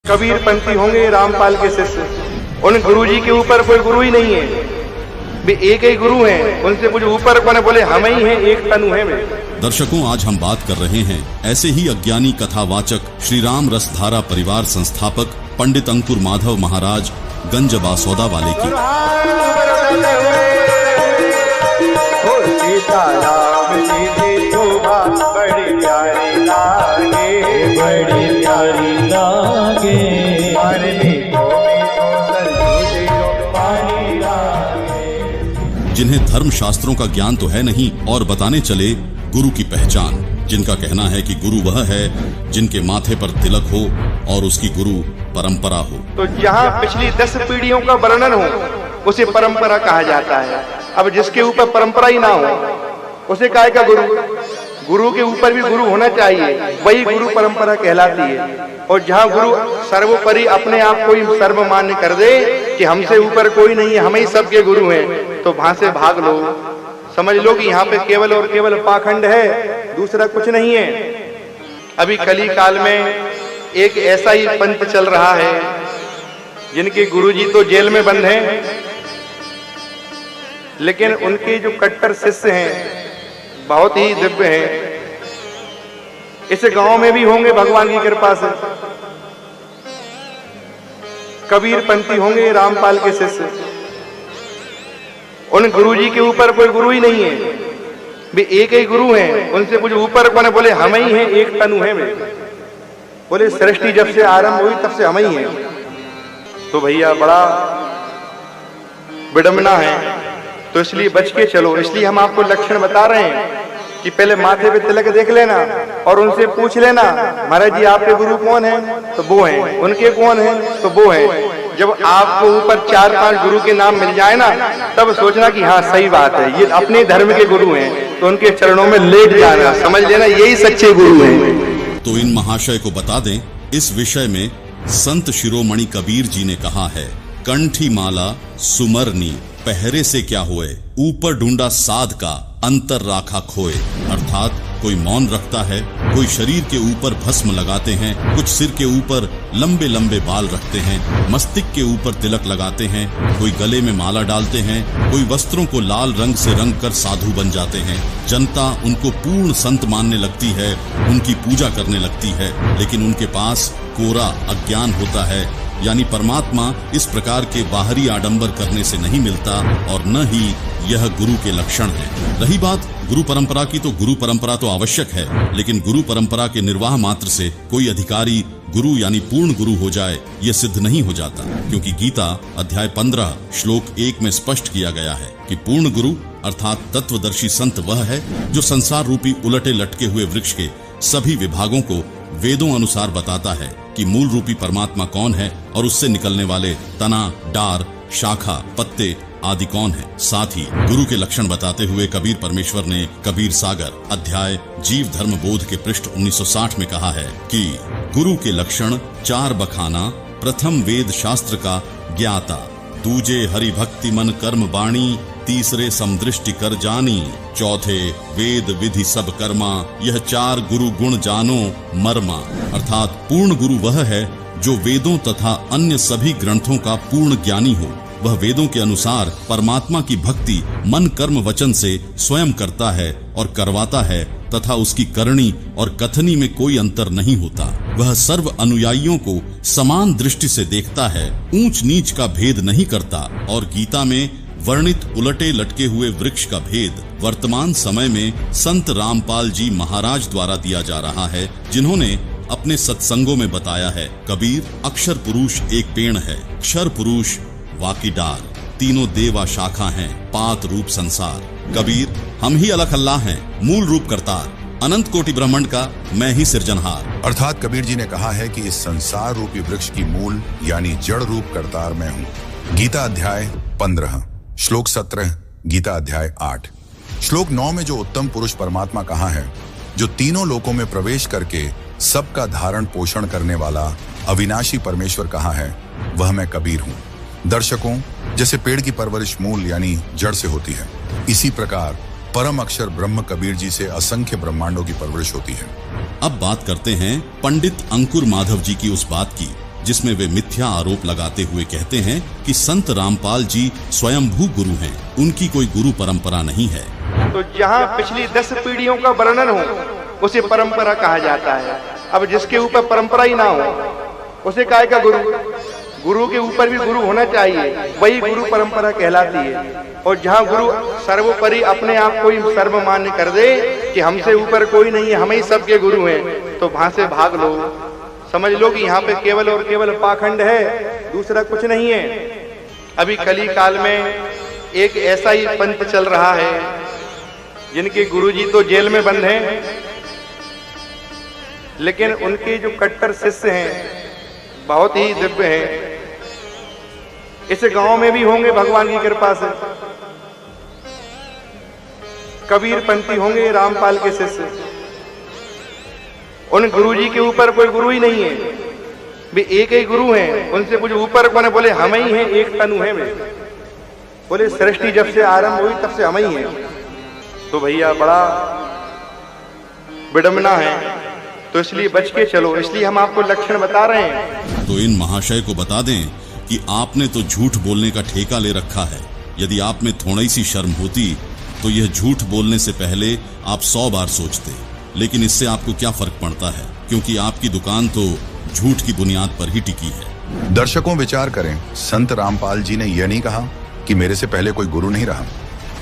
कबीर पंथी होंगे रामपाल के शिष्य। उन गुरुजी के ऊपर कोई गुरु ही नहीं है, वे एक ही गुरु हैं। उनसे कुछ ऊपर कौन है? बोले हम ही हैं, एक तनु है वे। दर्शकों, आज हम बात कर रहे हैं ऐसे ही अज्ञानी कथावाचक श्री राम रसधारा परिवार संस्थापक पंडित अंकुर माधव महाराज गंज बासौदा वाले की। जिन्हें धर्म शास्त्रों का ज्ञान तो है नहीं और बताने चले गुरु की पहचान, जिनका कहना है कि गुरु वह है जिनके माथे पर तिलक हो और उसकी गुरु परंपरा हो। तो जहाँ पिछली 10 पीढ़ियों का वर्णन हो उसे परंपरा कहा जाता है। अब जिसके ऊपर परंपरा ही ना हो उसे काहे का गुरु? गुरु के ऊपर भी गुरु होना चाहिए, वही गुरु परंपरा कहलाती है। और जहाँ गुरु सर्वोपरि अपने आप को ही सर्वमान्य कर दे कि हमसे ऊपर कोई नहीं है, हम ही सबके गुरु हैं, तो वहां से भाग लो। समझ लो कि यहाँ पे केवल और केवल पाखंड है, दूसरा कुछ नहीं है। अभी कली काल में एक ऐसा ही पंथ चल रहा है जिनके गुरुजी तो जेल में बंद हैं, लेकिन उनके जो कट्टर शिष्य हैं बहुत ही दिव्य हैं। इस गांव में भी होंगे भगवान की कृपा से। कबीर पंथी होंगे रामपाल के शिष्य। उन गुरुजी के ऊपर कोई गुरु ही नहीं है, वे एक ही गुरु हैं। उनसे कुछ ऊपर कौन है? बोले हम ही हैं, एक तनु है वे। बोले सृष्टि जब से आरंभ हुई तब से हम ही हैं। तो भैया बड़ा विडंबना है, तो इसलिए बच के चलो। इसलिए हम आपको लक्षण बता रहे हैं कि पहले माथे पे तिलक देख लेना और उनसे पूछ लेना, महाराज जी आपके गुरु कौन है? तो वो हैं। उनके कौन है? तो वो हैं। जब आपको ऊपर 4-5 गुरु के नाम मिल जाए ना, तब सोचना कि हाँ सही बात है, ये अपने धर्म के गुरु हैं, तो उनके चरणों में लेट जाना, समझ लेना यही सच्चे गुरु हैं। तो इन महाशय को बता दें, इस विषय में संत शिरोमणि कबीर जी ने कहा है, कंठी माला सुमरनी पहरे से क्या होए, ऊपर ढूंढा साध का अंतर राखा खोए। अर्थात कोई मौन रखता है, कोई शरीर के ऊपर भस्म लगाते हैं, कुछ सिर के ऊपर लंबे लंबे बाल रखते हैं, मस्तिष्क के ऊपर तिलक लगाते हैं, कोई गले में माला डालते हैं, कोई वस्त्रों को लाल रंग से रंग कर साधु बन जाते हैं। जनता उनको पूर्ण संत मानने लगती है, उनकी पूजा करने लगती है, लेकिन उनके पास कोरा अज्ञान होता है। यानी परमात्मा इस प्रकार के बाहरी आडंबर करने से नहीं मिलता और न ही यह गुरु के लक्षण है। रही बात गुरु परंपरा की, तो गुरु परंपरा तो आवश्यक है, लेकिन गुरु परंपरा के निर्वाह मात्र से कोई अधिकारी गुरु यानी पूर्ण गुरु हो जाए यह सिद्ध नहीं हो जाता, क्योंकि गीता अध्याय 15 श्लोक 1 में स्पष्ट किया गया है कि पूर्ण गुरु अर्थात तत्वदर्शी संत वह है जो संसार रूपी उलटे लटके हुए वृक्ष के सभी विभागों को वेदों अनुसार बताता है कि मूल रूपी परमात्मा कौन है और उससे निकलने वाले तना, डार, शाखा, पत्ते आदि कौन है। साथ ही गुरु के लक्षण बताते हुए कबीर परमेश्वर ने कबीर सागर अध्याय जीव धर्म बोध के पृष्ठ 1960 में कहा है कि गुरु के लक्षण 4 बखाना। प्रथम वेद शास्त्र का ज्ञाता, दूजे हरि भक्ति मन कर्म वाणी, तीसरे समदृष्टि कर जानी, चौथे वेद विधि सब कर्मा, यह 4 गुरु गुण जानो मर्मा। अर्थात पूर्ण गुरु वह है जो वेदों तथा अन्य सभी ग्रंथों का पूर्ण ज्ञानी हो। वह वेदों के अनुसार परमात्मा की भक्ति मन कर्म वचन से स्वयं करता है और करवाता है, तथा उसकी करनी और कथनी में कोई अंतर नहीं होता। वह सर्व अनुयायियों को समान दृष्टि से देखता है, ऊंच नीच का भेद नहीं करता। और गीता में वर्णित उलटे लटके हुए वृक्ष का भेद वर्तमान समय में संत रामपाल जी महाराज द्वारा दिया जा रहा है, जिन्होंने अपने सत्संगों में बताया है। कबीर अक्षर पुरुष एक पेड़ है, क्षर पुरुष वाकी डार, तीनों देवा शाखा हैं, पात रूप संसार। कबीर हम ही अलख अल्लाह हैं, मूल रूप करतार, अनंत कोटि ब्रह्मांड का मैं ही सिरजनहार। अर्थात कबीर जी ने कहा है कि इस संसार रूपी वृक्ष की मूल यानी जड़ रूप करतार मैं हूँ। गीता अध्याय 15 श्लोक 17, गीता अध्याय 8 श्लोक 9 में जो उत्तम पुरुष परमात्मा कहा है, जो तीनों लोकों में प्रवेश करके सबका धारण पोषण करने वाला अविनाशी परमेश्वर कहा है, वह मैं कबीर हूँ। दर्शकों, जैसे पेड़ की परवरिश मूल यानी जड़ से होती है, इसी प्रकार परम अक्षर ब्रह्म कबीर जी से असंख्य ब्रह्मांडों की परवरिश होती है। अब बात करते हैं पंडित अंकुर माधव जी की उस बात की जिसमें वे मिथ्या आरोप लगाते हुए कहते हैं कि संत रामपाल जी स्वयंभू गुरु हैं, उनकी कोई गुरु परंपरा नहीं है। तो जहाँ पिछली 10 पीढ़ियों का वर्णन हो उसे परंपरा कहा जाता है। अब जिसके ऊपर परंपरा ही ना हो उसे काय का गुरु? गुरु के ऊपर भी गुरु होना चाहिए, वही गुरु परंपरा कहलाती है। और जहाँ गुरु सर्वोपरि अपने आप को ही सर्वमान्य कर दे कि हमसे ऊपर कोई नहीं है, हम ही सबके गुरु हैं, तो वहां से भाग लो। समझ लो कि यहाँ पे केवल और केवल पाखंड है, दूसरा कुछ नहीं है। अभी कली काल में एक ऐसा ही पंथ चल रहा है जिनके गुरुजी तो जेल में बंद हैं, लेकिन उनके जो कट्टर शिष्य हैं बहुत ही दिव्य हैं। इस गांव में भी होंगे भगवान की कृपा से, कबीर पंथी होंगे, रामपाल के शिष्य। उन गुरुजी के ऊपर कोई गुरु ही नहीं है, वे एक ही गुरु हैं। उनसे कुछ ऊपर कौन है? बोले हम ही हैं, एक तनु है वे। बोले सृष्टि जब से आरंभ हुई तब से हम ही हैं। तो भैया बड़ा विडंबना है, तो इसलिए बच के चलो, इसलिए हम आपको लक्षण बता रहे हैं। तो इन महाशय को बता दें कि आपने तो झूठ बोलने का ठेका ले रखा है। यदि आप में थोड़ी सी शर्म होती तो यह झूठ बोलने से पहले आप 100 बार सोचते, लेकिन इससे आपको क्या फर्क पड़ता है, क्योंकि आपकी दुकान तो झूठ की बुनियाद पर ही टिकी है। दर्शकों विचार करें, संत रामपाल जी ने यह नहीं कहा कि मेरे से पहले कोई गुरु नहीं रहा।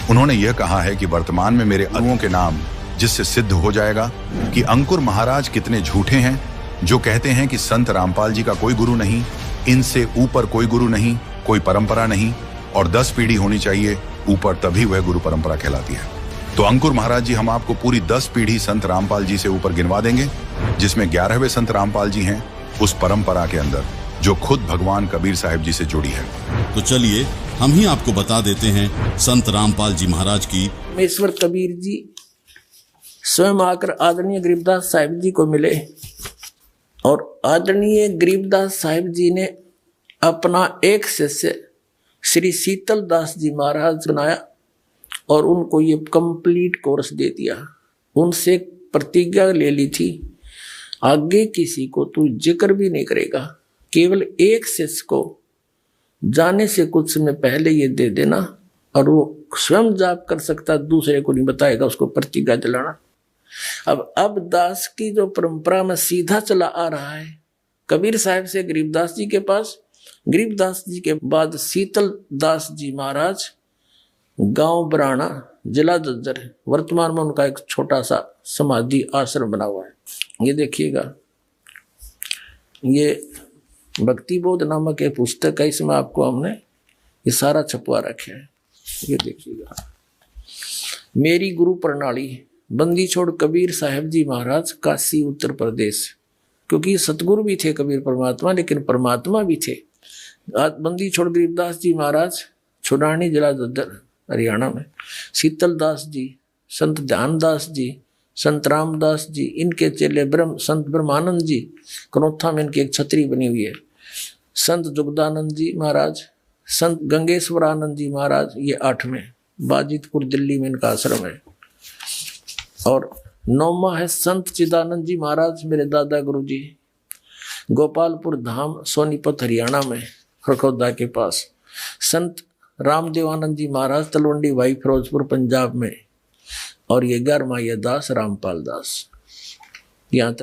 उन्होंने यह कहा है कि वर्तमान में मेरे गुरुओं के नाम, जिससे सिद्ध हो जाएगा कि अंकुर महाराज कितने झूठे हैं, जो कहते हैं कि संत रामपाल जी का कोई गुरु नहीं, इनसे ऊपर कोई गुरु नहीं, कोई परंपरा नहीं, और 10 पीढ़ी होनी चाहिए ऊपर, तभी वह गुरु परंपरा कहलाती है। तो अंकुर महाराज जी, हम आपको पूरी 10 पीढ़ी संत रामपाल जी से ऊपर गिनवा देंगे, जिसमें 11वें संत रामपाल जी हैं उस परंपरा के अंदर, जो खुद भगवान कबीर साहिब जी से जुड़ी है। तो चलिए हम ही आपको बता देते हैं संत रामपाल जी महाराज की। ईश्वर कबीर जी स्वयं आकर आदरणीय गरीबदास साहिब जी को मिले, और आदरणीय गरीबदास साहिब जी ने अपना एक शिष्य श्री शीतल दास जी महाराज बनाया और उनको ये कंप्लीट कोर्स दे दिया। उनसे प्रतिज्ञा ले ली थी, आगे किसी को तू जिक्र भी नहीं करेगा, केवल एक शिष्य को जाने से कुछ समय पहले ये दे देना, और वो स्वयं जाप कर सकता, दूसरे को नहीं बताएगा, उसको प्रतिज्ञा दिलाना। अब दास की जो परंपरा में सीधा चला आ रहा है, कबीर साहब से गरीबदास जी के पास, गरीबदास जी के बाद शीतल दास जी महाराज, गांव बराना, जिला जज्जर है। वर्तमान में उनका एक छोटा सा समाधि आश्रम बना हुआ है। ये देखिएगा, ये भक्ति बोध नामक एक पुस्तक है, इसमें आपको हमने ये सारा छपवा रखे है। ये देखिएगा, मेरी गुरु प्रणाली, बंदी छोड़ कबीर साहब जी महाराज, काशी उत्तर प्रदेश। क्योंकि सतगुरु भी थे कबीर परमात्मा, लेकिन परमात्मा भी थे। बंदी छोड़ गरीबदास जी महाराज, छुड़ानी, जिला जज्जर, हरियाणा में। शीतल दास जी, संत ध्यानदास जी, संत रामदास जी, इनके चेले संत ब्रह्मानंद जी, कनौथा में इनकी एक छतरी बनी हुई है। संत जुगदानंद जी महाराज, संत गंगेश्वरानंद जी महाराज, ये 8वें, बाजितपुर दिल्ली में इनका आश्रम है। और 9वां है संत चिदानंद जी महाराज, मेरे दादा गुरु जी, गोपालपुर धाम, सोनीपत हरियाणा में, खरखौदा के पास। संत रामदेवानंद जी महाराज, तलवंडी भाई, फिरोजपुर पंजाब में। और ये 11वां ये दास रामपाल दास। यहाँ तक